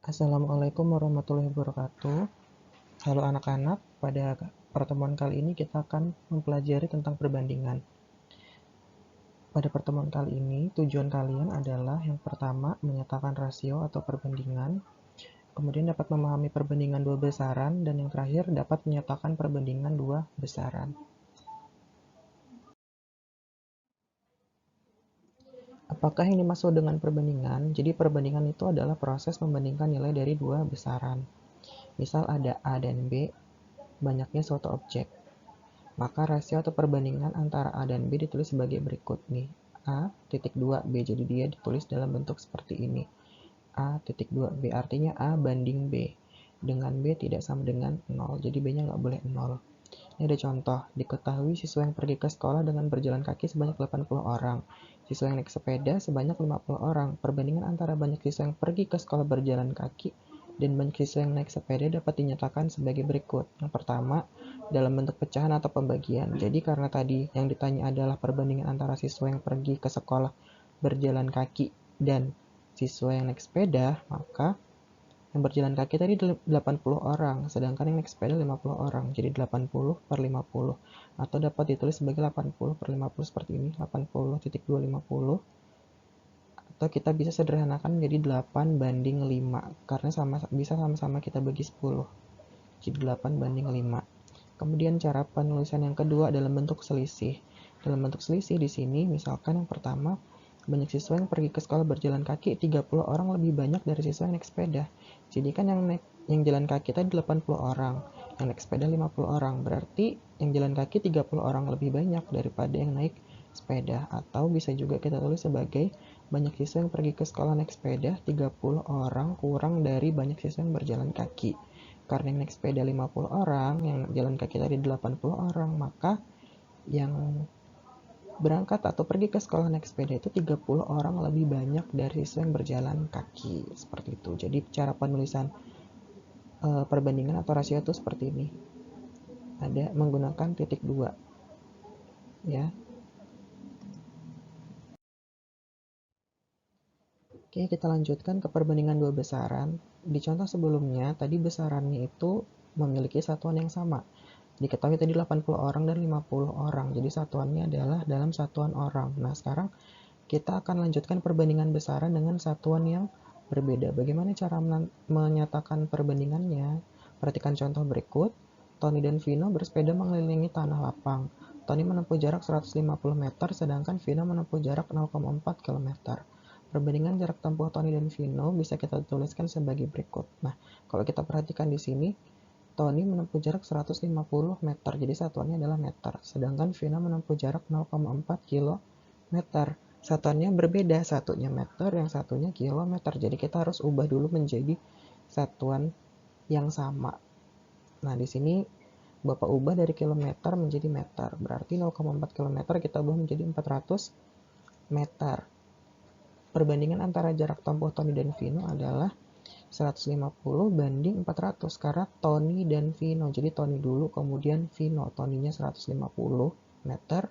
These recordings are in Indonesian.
Assalamualaikum warahmatullahi wabarakatuh. Halo anak-anak, pada pertemuan kali ini kita akan mempelajari tentang perbandingan. Pada pertemuan kali ini, tujuan kalian adalah yang pertama, menyatakan rasio atau perbandingan, kemudian dapat memahami perbandingan dua besaran, dan yang terakhir dapat menyatakan perbandingan dua besaran. Apakah yang dimaksud dengan perbandingan? Jadi perbandingan itu adalah proses membandingkan nilai dari dua besaran. Misal ada A dan B, banyaknya suatu objek. Maka rasio atau perbandingan antara A dan B ditulis sebagai berikut nih. A titik 2 B, jadi dia ditulis dalam bentuk seperti ini. A titik 2 B, artinya A banding B. Dengan B tidak sama dengan 0, jadi B-nya nggak boleh 0. Ini ada contoh, diketahui siswa yang pergi ke sekolah dengan berjalan kaki sebanyak 80 orang. Siswa yang naik sepeda sebanyak 50 orang. Perbandingan antara banyak siswa yang pergi ke sekolah berjalan kaki dan banyak siswa yang naik sepeda dapat dinyatakan sebagai berikut. Yang pertama, dalam bentuk pecahan atau pembagian. Jadi karena tadi yang ditanya adalah perbandingan antara siswa yang pergi ke sekolah berjalan kaki dan siswa yang naik sepeda, maka yang berjalan kaki tadi 80 orang, sedangkan yang naik sepeda 50 orang. Jadi 80 per 50. Atau dapat ditulis sebagai 80 per 50 seperti ini, 80.250. Atau kita bisa sederhanakan menjadi 8 banding 5, karena bisa sama-sama kita bagi 10. Jadi 8 banding 5. Kemudian cara penulisan yang kedua dalam bentuk selisih. Dalam bentuk selisih di sini, misalkan yang pertama, banyak siswa yang pergi ke sekolah berjalan kaki 30 orang lebih banyak dari siswa yang naik sepeda. Jadi kan yang jalan kaki tadi 80 orang, yang naik sepeda 50 orang. Berarti yang jalan kaki 30 orang lebih banyak daripada yang naik sepeda. Atau bisa juga kita tulis sebagai banyak siswa yang pergi ke sekolah naik sepeda 30 orang kurang dari banyak siswa yang berjalan kaki. Karena yang naik sepeda 50 orang, yang jalan kaki tadi 80 orang, maka yang berangkat atau pergi ke sekolah naik sepeda itu 30 orang lebih banyak dari siswa yang berjalan kaki. Seperti itu. Jadi cara penulisan perbandingan atau rasio itu seperti ini. Ada menggunakan titik 2. Ya. Oke, kita lanjutkan ke perbandingan dua besaran. Di contoh sebelumnya, tadi besarannya itu memiliki satuan yang sama. Diketahui tadi 80 orang dan 50 orang, jadi satuannya adalah dalam satuan orang. Nah, sekarang kita akan lanjutkan perbandingan besaran dengan satuan yang berbeda. Bagaimana cara menyatakan perbandingannya? Perhatikan contoh berikut. Tony dan Vino bersepeda mengelilingi tanah lapang. Tony menempuh jarak 150 meter, sedangkan Vino menempuh jarak 0,4 km. Perbandingan jarak tempuh Tony dan Vino bisa kita tuliskan sebagai berikut. Nah, kalau kita perhatikan di sini, Tony menempuh jarak 150 meter, jadi satuannya adalah meter. Sedangkan Vina menempuh jarak 0,4 km. Satuannya berbeda, satunya meter, yang satunya kilometer. Jadi kita harus ubah dulu menjadi satuan yang sama. Nah, di sini Bapak ubah dari kilometer menjadi meter. Berarti 0,4 km kita ubah menjadi 400 meter. Perbandingan antara jarak tempuh Tony dan Vino adalah 150 banding 400 karena Tony dan Vino. Jadi Tony dulu kemudian Vino. Tonynya 150 meter,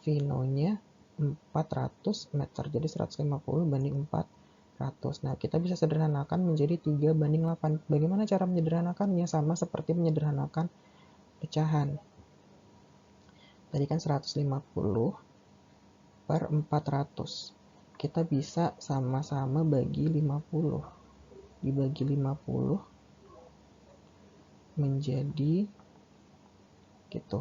Vino-nya 400 meter. Jadi 150 banding 400. Nah, kita bisa sederhanakan menjadi 3 banding 8. Bagaimana cara menyederhanakannya? Sama seperti menyederhanakan pecahan. Tadi kan 150 per 400. Kita bisa sama-sama bagi 50. Dibagi 50 menjadi gitu.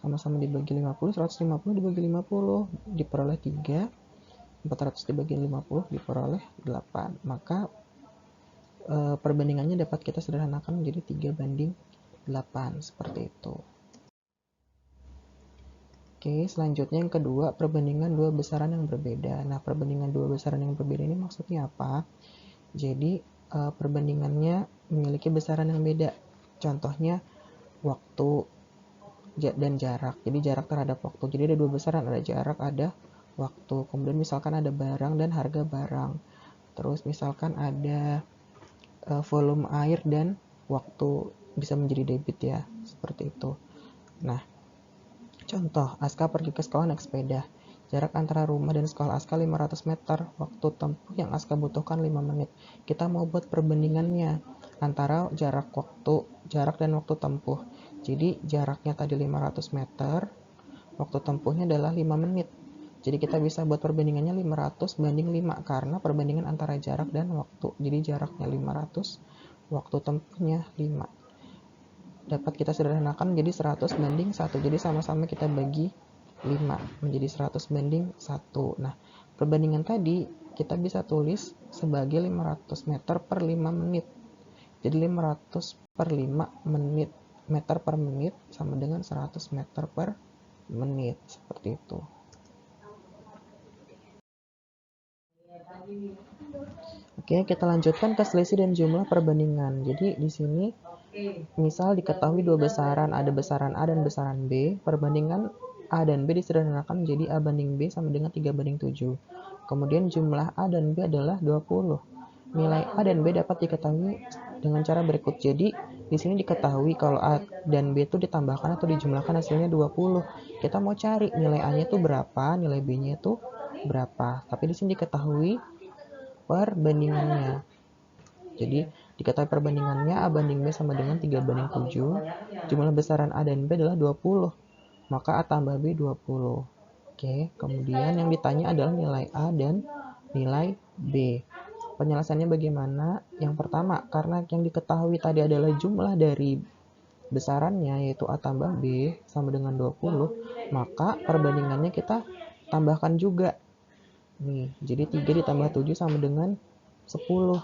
Sama-sama dibagi 50, 150 dibagi 50 diperoleh 3, 400 dibagi 50 diperoleh 8. Maka perbandingannya dapat kita sederhanakan menjadi 3 banding 8 seperti itu. Oke, selanjutnya yang kedua, perbandingan dua besaran yang berbeda. Nah, perbandingan dua besaran yang berbeda ini maksudnya apa? Jadi, perbandingannya memiliki besaran yang beda. Contohnya, waktu dan jarak. Jadi, jarak terhadap waktu. Jadi, ada dua besaran, ada jarak, ada waktu. Kemudian, misalkan ada barang dan harga barang. Terus, misalkan ada volume air dan waktu, bisa menjadi debit ya, seperti itu. Nah, contoh, Aska pergi ke sekolah naik sepeda. Jarak antara rumah dan sekolah Aska 500 meter. Waktu tempuh yang Aska butuhkan 5 menit. Kita mau buat perbandingannya antara jarak dan waktu tempuh. Jadi jaraknya tadi 500 meter, waktu tempuhnya adalah 5 menit. Jadi kita bisa buat perbandingannya 500 banding 5 karena perbandingan antara jarak dan waktu. Jadi jaraknya 500, waktu tempuhnya 5. Dapat kita sederhanakan menjadi 100 banding 1. Jadi sama-sama kita bagi 5 menjadi 100 banding 1. Nah, perbandingan tadi kita bisa tulis sebagai 500 meter per 5 menit. Jadi 500 per 5 menit, meter per menit sama dengan 100 meter per menit. Seperti itu. Oke, kita lanjutkan ke selisih dan jumlah perbandingan. Jadi di sini misal diketahui dua besaran, ada besaran A dan besaran B. Perbandingan A dan B disederhanakan menjadi A banding B sama dengan 3 banding 7. Kemudian jumlah A dan B adalah 20. Nilai A dan B dapat diketahui dengan cara berikut. Jadi di sini diketahui kalau A dan B itu ditambahkan atau dijumlahkan hasilnya 20. Kita mau cari nilai A-nya itu berapa, nilai B-nya itu berapa. Tapi di sini diketahui perbandingannya. Jadi diketahui perbandingannya A banding B sama dengan 3 banding 7. Jumlah besaran A dan B adalah 20. Maka A tambah B 20. Oke, kemudian yang ditanya adalah nilai A dan nilai B. Penjelasannya bagaimana? Yang pertama, karena yang diketahui tadi adalah jumlah dari besarannya yaitu A tambah B sama dengan 20, maka perbandingannya kita tambahkan juga. Nih, jadi 3 ditambah 7 sama dengan 10.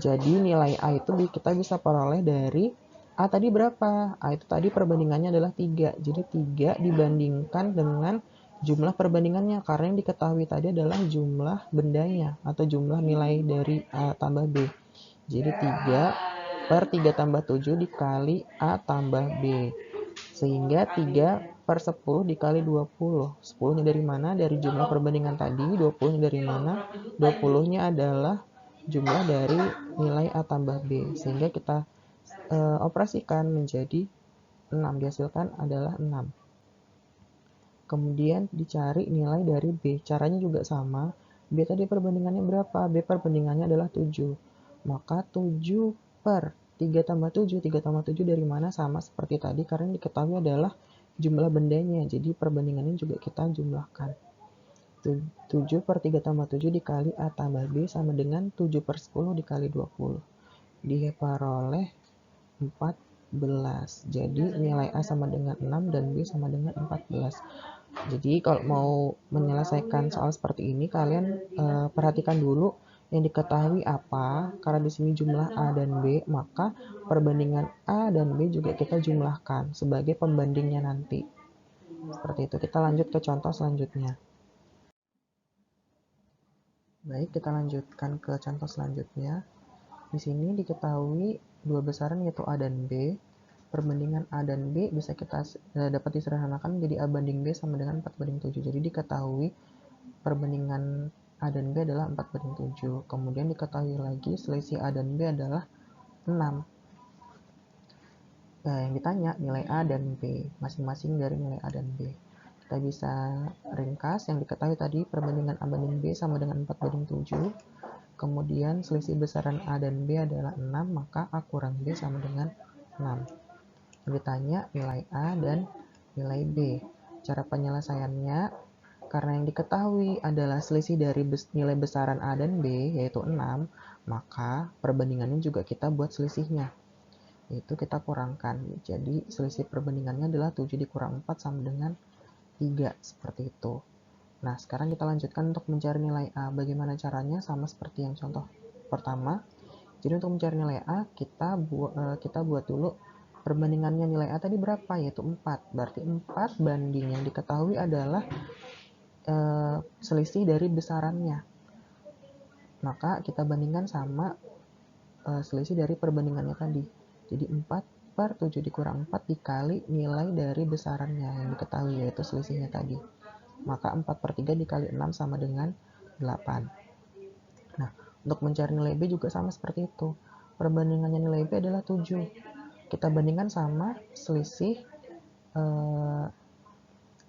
Jadi nilai A itu kita bisa peroleh dari A tadi berapa? A itu tadi perbandingannya adalah 3. Jadi 3 dibandingkan dengan jumlah perbandingannya. Karena yang diketahui tadi adalah jumlah bendanya atau jumlah nilai dari A tambah B. Jadi 3 per 3 tambah 7 dikali A tambah B. Sehingga 3 per 10 dikali 20. 10-nya dari mana? Dari jumlah perbandingan tadi. 20-nya dari mana? 20-nya adalah jumlah dari nilai A tambah B. Sehingga kita operasikan menjadi 6. Dihasilkan adalah 6. Kemudian dicari nilai dari B. Caranya juga sama. B tadi perbandingannya berapa? B perbandingannya adalah 7. Maka 7 per 3 tambah 7. 3 tambah 7 dari mana? Sama seperti tadi karena diketahui adalah jumlah bendanya. Jadi perbandingannya juga kita jumlahkan. 7 per 3 tambah 7 dikali A tambah B sama dengan 7 per 10 dikali 20. Diperoleh 14. Jadi nilai A sama dengan 6 dan B sama dengan 14. Jadi kalau mau menyelesaikan soal seperti ini, kalian perhatikan dulu yang diketahui apa. Karena di sini jumlah A dan B, maka perbandingan A dan B juga kita jumlahkan sebagai pembandingnya nanti. Seperti itu. Kita lanjut ke contoh selanjutnya. Baik, kita lanjutkan ke contoh selanjutnya. Di sini diketahui dua besaran yaitu A dan B. Perbandingan A dan B bisa kita dapat disederhanakan menjadi A banding B sama dengan 4 banding 7. Jadi diketahui perbandingan A dan B adalah 4 banding 7. Kemudian diketahui lagi selisih A dan B adalah 6. Yang ditanya nilai A dan B, masing-masing dari nilai A dan B. Kita bisa ringkas, yang diketahui tadi perbandingan A banding B sama dengan 4 banding 7. Kemudian selisih besaran A dan B adalah 6, maka A kurang B sama dengan 6. Yang ditanya nilai A dan nilai B. Cara penyelesaiannya, karena yang diketahui adalah selisih dari nilai besaran A dan B, yaitu 6, maka perbandingannya juga kita buat selisihnya. Yaitu kita kurangkan. Jadi selisih perbandingannya adalah 7 dikurang 4 sama dengan 3. Seperti itu. Nah, sekarang kita lanjutkan untuk mencari nilai A. Bagaimana caranya? Sama seperti yang contoh pertama. Jadi untuk mencari nilai A, kita buat dulu perbandingannya nilai A tadi berapa? Yaitu 4. Berarti 4 banding yang diketahui adalah selisih dari besarannya. Maka kita bandingkan sama selisih dari perbandingannya tadi. Jadi 4 per 7 dikurang 4 dikali nilai dari besarannya yang diketahui yaitu selisihnya tadi. Maka 4 per 3 dikali 6 sama dengan 8. Nah, untuk mencari nilai B juga sama seperti itu. Perbandingannya nilai B adalah 7. Kita bandingkan sama selisih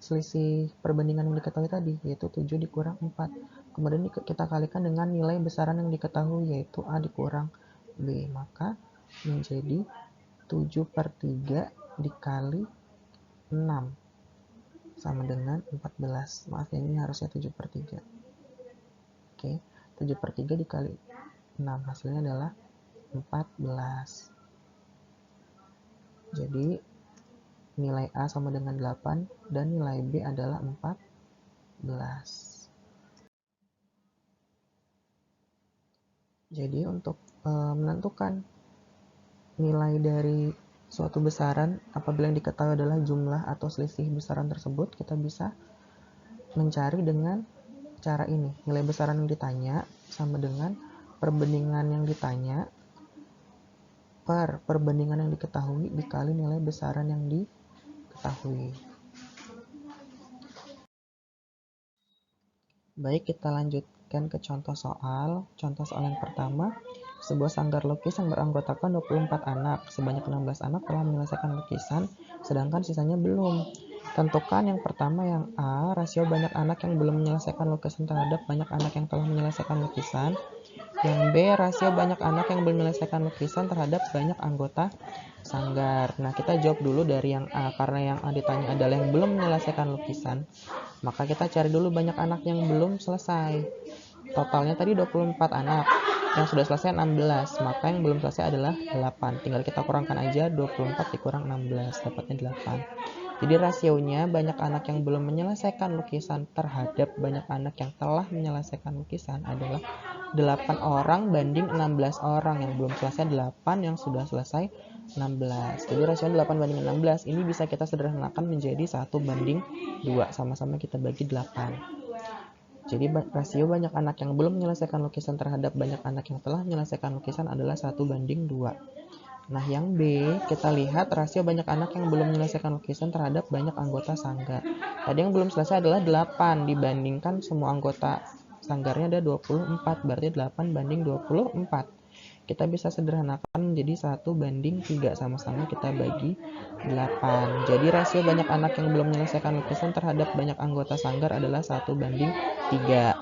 selisih perbandingan yang diketahui tadi, yaitu 7 dikurang 4. Kemudian kita kalikan dengan nilai besaran yang diketahui, yaitu A dikurang B. Maka menjadi 7/3 dikali 6 sama dengan 14. Maaf ya, ini harusnya 7/3. Oke, 7/3 dikali 6, hasilnya adalah 14. Jadi nilai A sama dengan 8 dan nilai B adalah 14. Jadi untuk menentukan nilai dari suatu besaran apabila yang diketahui adalah jumlah atau selisih besaran tersebut, kita bisa mencari dengan cara ini. Nilai besaran yang ditanya sama dengan perbandingan yang ditanya per perbandingan yang diketahui dikali nilai besaran yang diketahui. Baik, kita lanjutkan ke contoh soal. Contoh soal yang pertama, sebuah sanggar lukis yang beranggotakan 24 anak. Sebanyak 16 anak telah menyelesaikan lukisan, sedangkan sisanya belum. Tentukan yang pertama yang A, rasio banyak anak yang belum menyelesaikan lukisan terhadap banyak anak yang telah menyelesaikan lukisan. Yang B, rasio banyak anak yang belum menyelesaikan lukisan terhadap banyak anggota sanggar. Nah, kita jawab dulu dari yang A, karena yang A ditanya adalah yang belum menyelesaikan lukisan. Maka kita cari dulu banyak anak yang belum selesai. Totalnya tadi 24 anak. Yang sudah selesai 16. Maka yang belum selesai adalah 8. Tinggal kita kurangkan aja 24 dikurang 16. Dapatnya 8. Jadi rasionya banyak anak yang belum menyelesaikan lukisan terhadap banyak anak yang telah menyelesaikan lukisan adalah 8 orang banding 16 orang. Yang belum selesai 8, yang sudah selesai 16. Jadi rasionya 8 banding 16. Ini bisa kita sederhanakan menjadi 1/2. Sama-sama kita bagi 8. Jadi rasio banyak anak yang belum menyelesaikan lukisan terhadap banyak anak yang telah menyelesaikan lukisan adalah 1/2. Nah, yang B, kita lihat rasio banyak anak yang belum menyelesaikan lukisan terhadap banyak anggota sanggar. Tadi yang belum selesai adalah 8, dibandingkan semua anggota sanggarnya ada 24, berarti 8/24. Kita bisa sederhanakan menjadi 1/3, sama-sama kita bagi 8. Jadi rasio banyak anak yang belum menyelesaikan lukisan terhadap banyak anggota sanggar adalah 1/3.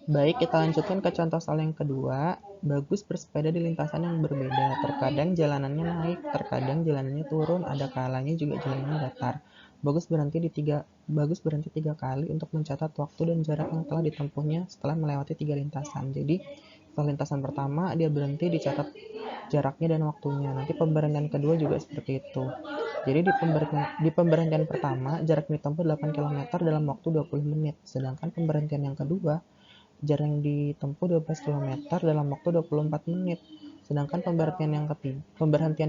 Baik, kita lanjutkan ke contoh soal yang kedua. Bagus bersepeda di lintasan yang berbeda. Terkadang jalanannya naik, terkadang jalanannya turun, ada kalanya juga jalanannya datar. Bagus berhenti 3 kali untuk mencatat waktu dan jarak yang telah ditempuhnya setelah melewati 3 lintasan. Jadi, setelah lintasan pertama, dia berhenti, dicatat jaraknya dan waktunya. Nanti pemberhentian kedua juga seperti itu. Jadi di pemberhentian pertama, jarak ditempuh 8 km dalam waktu 20 menit. Sedangkan pemberhentian yang kedua, jarak yang ditempuh 12 km dalam waktu 24 menit. Sedangkan pemberhentian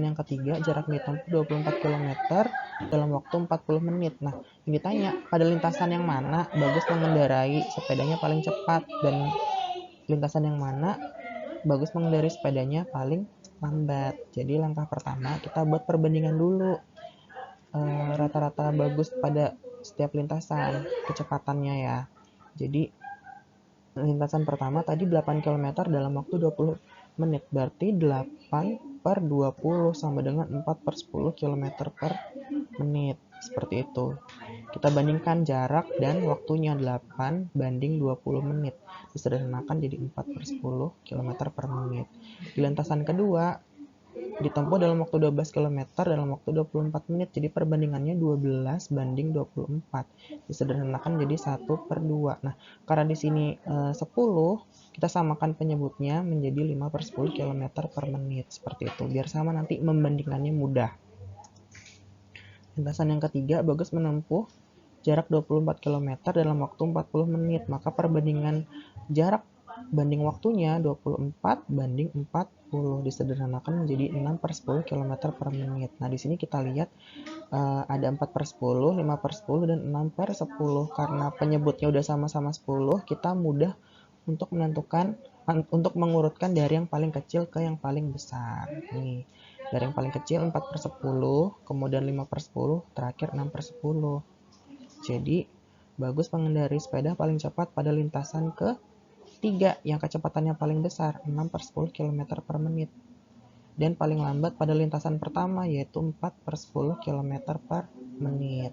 yang ketiga jarak ditempuh 24 km dalam waktu 40 menit. Nah, yang ditanya, pada lintasan yang mana Bagus mengendarai sepedanya paling cepat dan lintasan yang mana Bagus mengendarai sepedanya paling lambat. Jadi langkah pertama kita buat perbandingan dulu rata-rata Bagus pada setiap lintasan kecepatannya ya. Jadi lintasan pertama tadi 8 km dalam waktu 20 menit. Berarti 8/20 sama dengan 4/10 km per menit. Seperti itu. Kita bandingkan jarak dan waktunya 8/20 menit. Disederhanakan jadi 4/10 km per menit. Di lintasan kedua, ditempuh dalam waktu 12 km dalam waktu 24 menit. Jadi perbandingannya 12/24. Disederhanakan jadi 1/2. Nah, karena di sini 10, kita samakan penyebutnya menjadi 5/10 km per menit. Seperti itu. Biar sama nanti membandingkannya mudah. Lintasan yang ketiga, Bagus menempuh jarak 24 km dalam waktu 40 menit. Maka perbandingan jarak banding waktunya 24/40 disederhanakan menjadi 6/10 km per menit. Nah, di sini kita lihat ada 4/10, 5/10, dan 6/10. Karena penyebutnya udah sama-sama 10, kita mudah untuk menentukan, untuk mengurutkan dari yang paling kecil ke yang paling besar. Nih, dari yang paling kecil 4/10, kemudian 5/10, terakhir 6/10. Jadi, Bagus mengendarai sepeda paling cepat pada lintasan ke-3 yang kecepatannya paling besar, 6/10 km per menit. Dan paling lambat pada lintasan pertama, yaitu 4/10 km per menit.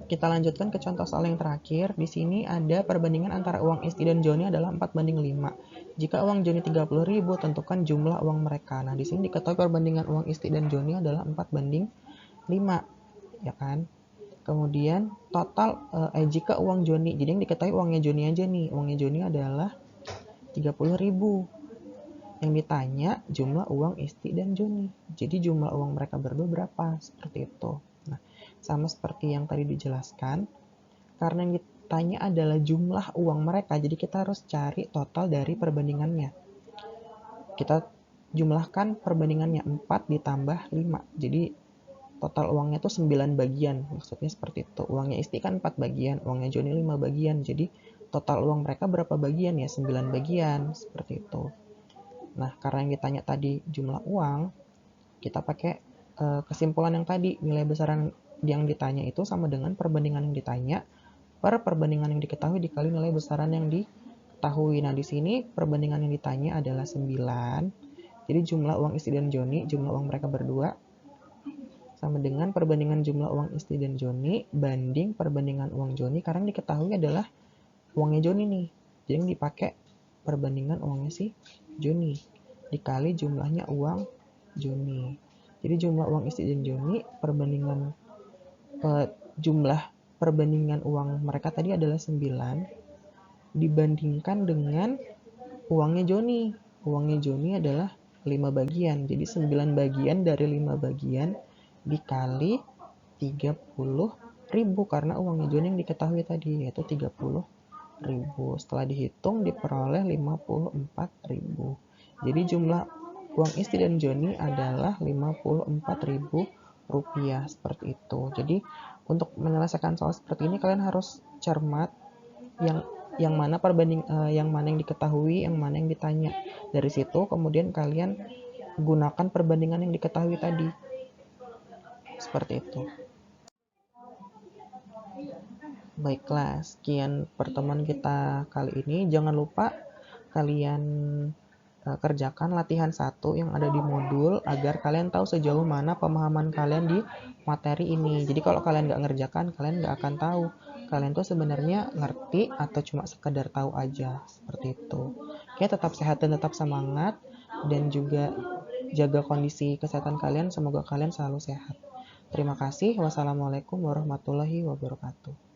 Kita lanjutkan ke contoh soal yang terakhir. Di sini ada perbandingan antara uang Isti dan Joni adalah 4:5. Jika uang Joni 30.000, tentukan jumlah uang mereka. Nah, di sini diketahui perbandingan uang Isti dan Joni adalah 4:5, ya kan? Kemudian total jika uang Joni, jadi yang diketahui uangnya Joni aja nih. Uangnya Joni adalah 30.000. Yang ditanya jumlah uang Isti dan Joni. Jadi jumlah uang mereka berdua berapa? Seperti itu. Nah, sama seperti yang tadi dijelaskan, karena yang ditanya adalah jumlah uang mereka, jadi kita harus cari total dari perbandingannya. Kita jumlahkan perbandingannya 4 ditambah 5. Jadi total uangnya tuh 9 bagian. Maksudnya seperti itu. Uangnya Isti kan 4 bagian, uangnya Joni 5 bagian. Jadi total uang mereka berapa bagian ya? 9 bagian. Seperti itu. Nah, karena yang ditanya tadi jumlah uang, kita pakai kesimpulan yang tadi. Nilai besaran yang ditanya itu sama dengan perbandingan yang ditanya per perbandingan yang diketahui dikali nilai besaran yang diketahui. Nah, di sini perbandingan yang ditanya adalah 9. Jadi jumlah uang Isti dan Joni, jumlah uang mereka berdua, sama dengan perbandingan jumlah uang Isti dan Joni banding perbandingan uang Joni, karena yang diketahui adalah uangnya Joni nih. Jadi yang dipakai perbandingan uangnya si Joni dikali jumlahnya uang Joni. Jadi jumlah uang Isti dan Joni perbandingan jumlah perbandingan uang mereka tadi adalah 9 dibandingkan dengan uangnya Joni. Uangnya Joni adalah 5 bagian. Jadi 9 bagian dari 5 bagian dikali 30.000 karena uangnya Joni yang diketahui tadi yaitu 30.000. Setelah dihitung diperoleh 54.000. Jadi jumlah uang Isti dan Joni adalah 54.000 rupiah, seperti itu. Jadi untuk menyelesaikan soal seperti ini kalian harus cermat yang mana yang mana yang diketahui, yang mana yang ditanya. Dari situ kemudian kalian gunakan perbandingan yang diketahui tadi. Seperti itu. Baiklah, sekian pertemuan kita kali ini. Jangan lupa kalian kerjakan latihan 1 yang ada di modul agar kalian tahu sejauh mana pemahaman kalian di materi ini. Jadi kalau kalian nggak ngerjakan, kalian nggak akan tahu kalian tuh sebenarnya ngerti atau cuma sekedar tahu aja. Seperti itu. Oke, tetap sehat dan tetap semangat, dan juga jaga kondisi kesehatan kalian. Semoga kalian selalu sehat. Terima kasih. Wassalamualaikum warahmatullahi wabarakatuh.